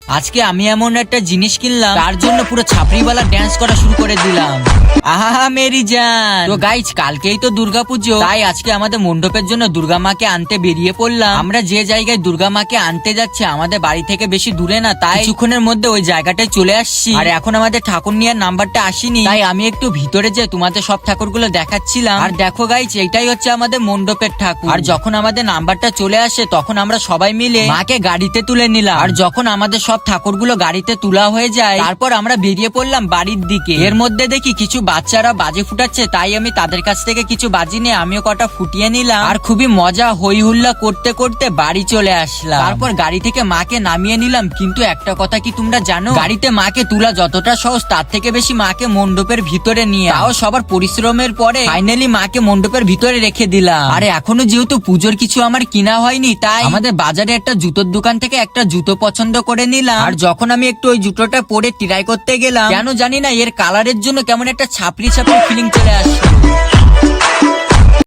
আজকে আমি এমন একটা জিনিস কিনলাম তার জন্য পুরো ছাপড়িওয়ালা ড্যান্স করা শুরু করে দিলাম। আহা মেরি জান। তো গাইজ কালকেই তো দুর্গাপুজো, তাই আজকে আমাদের মণ্ডপের জন্য দুর্গা মাকে আনতে বেরিয়ে পড়লাম। আমরা যে জায়গায় দুর্গা মাকে আনতে যাচ্ছি আমাদের বাড়ি থেকে বেশি দূরে না, তাই কিছুক্ষণের মধ্যে ওই জায়গাটায় চলে আসছি। আর এখন আমাদের ঠাকুর নেওয়ার নাম্বারটা আসেনি, তাই আমি একটু ভিতরে যে তোমাদের সব ঠাকুরগুলো দেখাচ্ছিলাম। আর দেখো গাইজ এইটাই হচ্ছে আমাদের মণ্ডপের ঠাকুর। আর যখন আমাদের নাম্বারটা চলে আসে তখন আমরা সবাই মিলে মাকে গাড়িতে তুলে নিলাম। আর যখন আমাদের সব ঠাকুরগুলো গাড়িতে তোলা হয়ে যায় তারপর আমরা বেরিয়ে পড়লাম বাড়ির দিকে। এর মধ্যে দেখি কিছু বাচ্চারা বাজি ফুটাচ্ছে, তাই আমি তাদের কাছ থেকে কিছু বাজি নিয়ে আমিও কটা ফুটিয়ে নিলাম। আর খুবই মজা হই হুল্লা করতে করতে বাড়ি চলে আসলাম। তারপর গাড়ি থেকে মাকে নামিয়ে নিলাম। কিন্তু একটা কথা কি তোমরা জানো, গাড়িতে মাকে তোলা যতটা সহজ তার থেকে বেশি মাকে মণ্ডপের ভিতরে নিয়ে, তাও সবার পরিশ্রমের পরে ফাইনালি মাকে মণ্ডপের ভিতরে রেখে দিলাম। আর এখনো যেহেতু পুজোর কিছু আমার কিনা হয়নি, তাই আমাদের বাজারে একটা জুতোর দোকান থেকে একটা জুতো পছন্দ করে নিলাম। আর যখন আমি একটু ওই জুতোটা পরে ট্রাই করতে গেলাম, কেন জানি না এর কালারের জন্য কেমন একটা ছাপড়ি ছাপড়ি ফিলিং চলে আসছে।